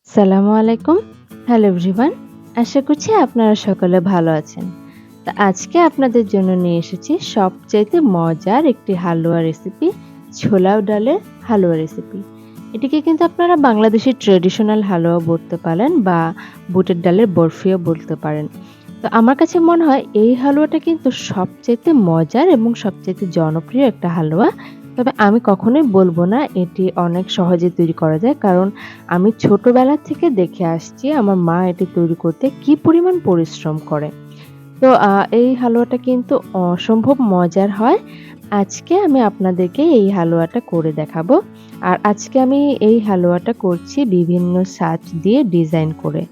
সালামু আলাইকুম। Hello everyone. আশা করছি আপনারা সকলে ভালো আছেন। তো আজকে আপনাদের জন্য নিয়ে এসেছি সবচাইতে মজার একটি হালুয়া রেসিপি, ছোলাও ডালের হালুয়া রেসিপি। এটিকে কিন্তু আপনারা বাংলাদেশী ট্র্যাডিশনাল হালুয়া বলতে পারেন বা বুটের ডালের বরফিও বলতে পারেন। তো আমার কাছে মনে হয় এই হালুয়াটা কিন্তু সবচাইতে মজার এবং সবচাইতে জনপ্রিয় একটা হালুয়া। তবে আমি কখনোই বলব না এটি অনেক সহজে তৈরি করা যায়। কারণ আমি ছোটবেলা থেকে দেখে আসছি আমার মা এটি তৈরি করতে কি পরিমাণ পরিশ্রম করে। তো এই হালুয়াটা কিন্তু অসম্ভব মজার হয়। আজকে আমি আপনাদেরকে এই হালুয়াটা করে দেখাবো। আর আজকে আমি এই হালুয়াটা করছি বিভিন্ন সাজ দিয়ে ডিজাইন করে।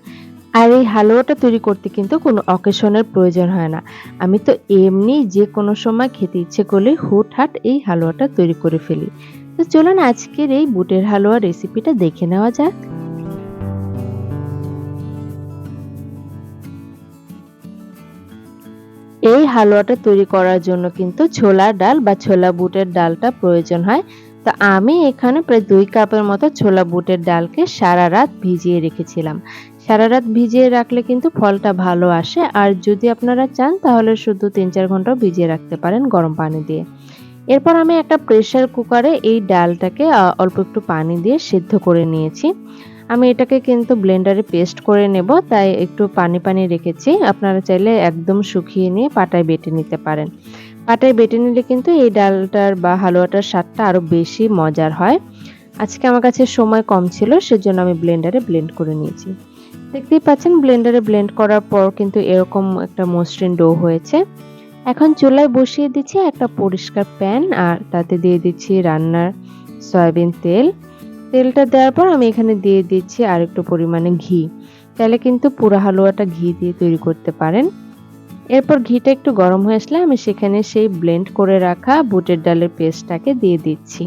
আর এই হালুয়াটা তৈরি করতে কিন্তু কোনো অকেশন এর প্রয়োজন হয় না। আমি তো এমনি যেকোনো সময় খেতে ইচ্ছে করলেই হুটহাট এই হালুয়াটা তৈরি করে ফেলি। তো চলুন আজকের এই বুটের হালুয়া রেসিপিটা দেখে নেওয়া যাক। এই হালুয়াটা তৈরি করার জন্য কিন্তু ছোলার ডাল বা ছোলা বুটের ডালটা প্রয়োজন হয়। তো আমি এখানে প্রায় ২ কাপের মতো ছোলা বুটের ডালকে সারারাত ভিজিয়ে রেখেছিলাম। সারারাত ভিজিয়ে রাখলে কিন্তু ফলটা ভালো আসে। আর যদি আপনারা চান তাহলে শুধু ৩-৪ ঘন্টাও ভিজিয়ে রাখতে পারেন গরম পানি দিয়ে। এরপর আমি একটা প্রেসার কুকারে এই ডালটাকে অল্প একটু পানি দিয়ে সিদ্ধ করে নিয়েছি। আমি এটাকে কিন্তু ব্লেন্ডারে পেস্ট করে নেব, তাই একটু পানি রেখেছি। আপনারা চাইলে একদম শুকিয়ে নিয়ে পাটায় বেটে নিতে পারেন। পাটায় বেটে নিলে কিন্তু এই ডালটার বা হালুয়াটার স্বাদটা আরো বেশি মজার হয়। আজকে আমার কাছে সময় কম ছিল, সেজন্য আমি ব্লেন্ডারে ব্লেন্ড করে নিয়েছি। দেখতেই পাচ্ছেন ব্লেন্ডারে ব্লেন্ড করার পর কিন্তু এরকম একটা মসৃণ ডো হয়েছে। এখন চুলায় বসিয়ে দিচ্ছি একটা পরিষ্কার প্যান আর তাতে দিয়ে দিচ্ছি রান্নার সয়াবিন তেল। তেলটা দেওয়ার পর আমি এখানে দিয়ে দিচ্ছি আরেকটু পরিমাণে ঘি। চাইলে কিন্তু পুরা হালুয়াটা ঘি দিয়ে তৈরি করতে পারেন। এরপর ঘিটা একটু গরম হয়ে আসলে আমি সেখানে সেই ব্লেন্ড করে রাখা বুটের ডালের পেস্টটাকে দিয়ে দিচ্ছি।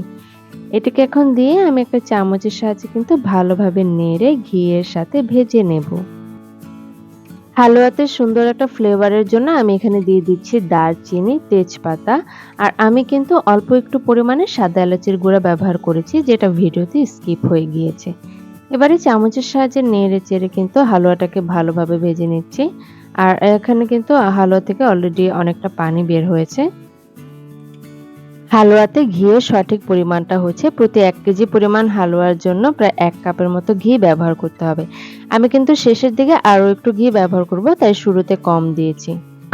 এটাকে এখন দিয়ে আমি একটা চামচের সাহায্যে কিন্তু ভালোভাবে নেড়ে ঘিয়ের সাথে ভেজে নেব। হালুয়াতে সুন্দর একটা ফ্লেভারের জন্য আমি এখানে দিয়ে দিচ্ছি দারচিনি, তেজপাতা আর আমি কিন্তু অল্প একটু পরিমাণে সাদা এলাচের গুঁড়া ব্যবহার করেছি, যেটা ভিডিওতে স্কিপ হয়ে গিয়েছে। এবারে চামচের সাহায্যে নেড়ে চেড়ে কিন্তু হালুয়াটাকে ভালোভাবে ভেজে নিচ্ছি। আর এখানে কিন্তু হালুয়া থেকে অলরেডি অনেকটা পানি বের হয়েছে। হালুয়াতে ঘিয়ের সঠিক পরিমাণটা হচ্ছে প্রতি ১ কেজি পরিমাণ হালুয়ার জন্য প্রায় ১ কাপের মতো ঘি ব্যবহার করতে হবে। আমি কিন্তু শেষের দিকে আরো একটু ঘি ব্যবহার করব, তাই শুরুতে কম দিয়েছি।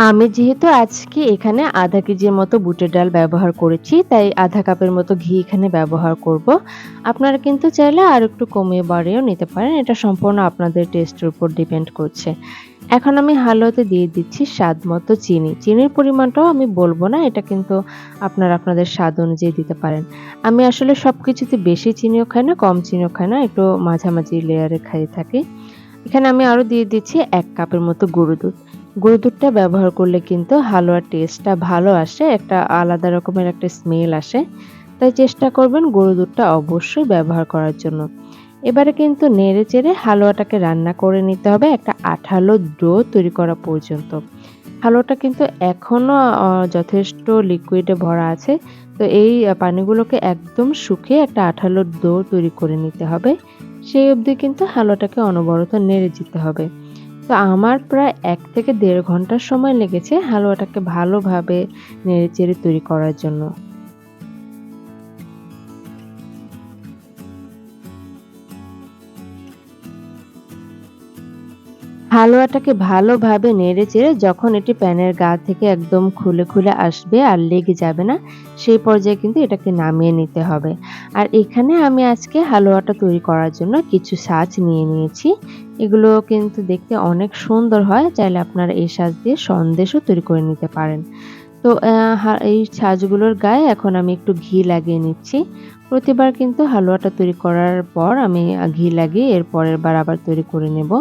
আমি যেহেতু আজকে এখানে ১/২ কেজির মতো বুটের ডাল ব্যবহার করেছি, তাই ১/২ কাপের মতো ঘি এখানে ব্যবহার করব। আপনারা কিন্তু চাইলে আরেকটু কমিয়ে বাড়িয়েও নিতে পারেন। এটা সম্পূর্ণ আপনাদের টেস্টের উপর ডিপেন্ড করছে। এখন আমি হালুয়াতে দিয়ে দিচ্ছি স্বাদমতো চিনি। চিনির পরিমাণটাও আমি বলব না, এটা কিন্তু আপনারা আপনাদের স্বাদ অনুযায়ী দিতে পারেন। আমি আসলে সবকিছুতে বেশি চিনিও খাই না, কম চিনিও খাই না, একটু মাঝামাঝি লেয়ারে খাইয়ে থাকি। এখানে আমি আরো দিয়ে দিচ্ছি ১ কাপের মতো গুঁড়ো দুধ। গুঁড়ো দুধটা ব্যবহার করলে কিন্তু হালুয়ার টেস্টটা ভালো আসে, একটা আলাদা রকমের একটা স্মেল আসে। তাই চেষ্টা করবেন গুঁড়ো দুধটা অবশ্যই ব্যবহার করার জন্য। এবারে কিন্তু নেড়েচেড়ে হালুয়াটাকে রান্না করে নিতে হবে একটা আঠালো ডো তৈরি করা পর্যন্ত। হালুয়াটা কিন্তু এখনো যথেষ্ট লিকুইডে ভরা আছে। তো এই পানিগুলোকে একদম শুকিয়ে একটা আঠালো ডো তৈরি করে নিতে হবে। সেই অবধি কিন্তু হালুয়াটাকে অনবরত নেড়ে যেতে হবে। তো আমার প্রায় ১ থেকে ১.৫ ঘন্টা সময় লেগেছে হালুয়াটাকে ভালোভাবে নেড়েচেড়ে তৈরি করার জন্য। হালুয়াটাকে ভালোভাবে নেড়েচেড়ে যখন এটি প্যানের গা থেকে একদম খুলে আসবে আর লেগে যাবে না, সেই পর্যায়ে কিন্তু এটাকে নামিয়ে নিতে হবে। আর এখানে আমি আজকে হালুয়াটা তৈরি করার জন্য কিছু সাজ নিয়ে নিয়েছি। এগুলো কিন্তু দেখতে অনেক সুন্দর হয়। চাইলে আপনারা এই সাজ দিয়ে সন্দেশও তৈরি করে নিতে পারেন। তো এই সাজগুলোর গায়ে এখন আমি একটু ঘি লাগিয়ে নিচ্ছি। প্রতিবার কিন্তু হালুয়াটা তৈরি করার পর আমি ঘি লাগিয়ে এর পরের বার আবার তৈরি করে নেব।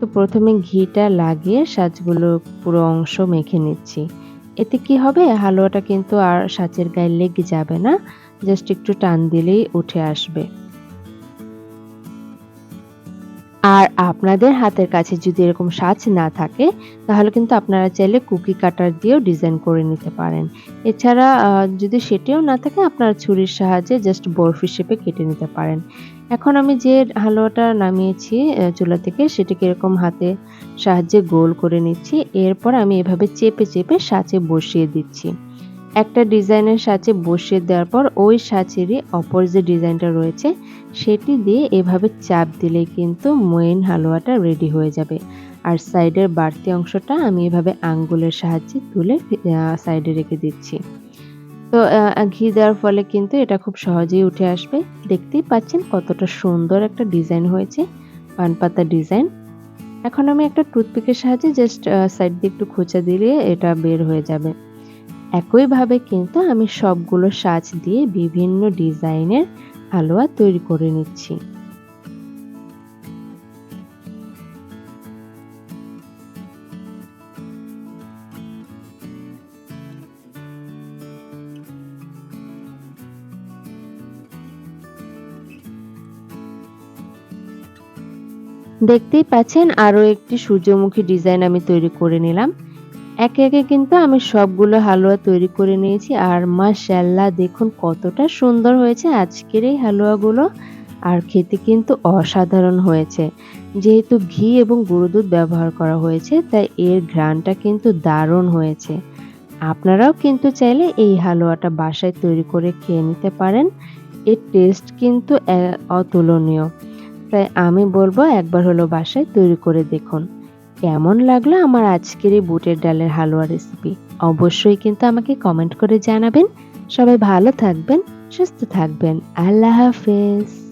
তো প্রথমে ঘিটা লাগিয়ে সাজগুলো পুরো অংশ মেখে নিচ্ছি। এতে কি হবে হালুয়াটা কিন্তু আর সাজের গায়ে লেগে যাবে না। জাস্ট একটু টান দিলেই উঠে আসবে। আর আপনাদের হাতের কাছে যদি এরকম সাজ না থাকে, তাহলে কিন্তু আপনারা চাইলে কুকি কাটার দিয়েও ডিজাইন করে নিতে পারেন। এছাড়া যদি সেটিও না থাকে, আপনারা ছুরির সাহায্যে জাস্ট বরফি শেপে কেটে নিতে পারেন। এখন আমি যে হালুয়াটা নামিয়েছি চুলা থেকে, সেটিকে এরকম হাতে সাহায্যে গোল করে নিচ্ছি। এরপর আমি এভাবে চেপে, চেপে সাঁচে বসিয়ে দিচ্ছি। একটা ডিজাইনের সাঁচে বসিয়ে দেওয়ার পর ওই সাঁচেরই অপর যে ডিজাইনটা রয়েছে সেটি দিয়ে এভাবে চাপ দিলেই কিন্তু মেইন হালুয়াটা রেডি হয়ে যাবে। আর সাইডের বাড়তি অংশটা আমি এভাবে আঙ্গুলের সাহায্যে তুলে সাইডে রেখে দিচ্ছি। তো ঘি দেওয়ার ফলে কিন্তু এটা খুব সহজেই উঠে আসবে। দেখতেই পাচ্ছেন কতটা সুন্দর একটা ডিজাইন হয়েছে, পান পাতা ডিজাইন। এখন আমি একটা টুথপিকের সাহায্যে জাস্ট সাইড দিয়ে একটু খোঁচা দিলে এটা বের হয়ে যাবে। একইভাবে কিন্তু আমি সবগুলো সাজ দিয়ে বিভিন্ন ডিজাইনের হালুয়া তৈরি করে নিচ্ছি। দেখতেই পাচ্ছেন আরো একটি সূর্যমুখী ডিজাইন আমি তৈরি করে নিলাম। একে, একে কিন্তু আমি সবগুলো হালুয়া তৈরি করে নিয়েছি। আর মাশাআল্লাহ দেখুন কতটা সুন্দর হয়েছে আজকের এই হালুয়াগুলো। আর খেতে কিন্তু অসাধারণ হয়েছে। যেহেতু ঘি এবং গুঁড়ো দুধ ব্যবহার করা হয়েছে, তাই এর ঘ্রাণটা কিন্তু দারুণ হয়েছে। আপনারাও কিন্তু চাইলে এই হালুয়াটা বাসায় তৈরি করে খেয়ে নিতে পারেন। এর টেস্ট কিন্তু অতুলনীয়। তাই আমি বলব একবার হলো বাসায় তৈরি করে দেখুন। কেমন লাগলো আমার আজকের এই বুটের ডালের হালুয়া রেসিপি? অবশ্যই কিন্তু আমাকে কমেন্ট করে জানাবেন। সবাই ভালো থাকবেন, সুস্থ থাকবেন। আল্লাহ হাফেজ।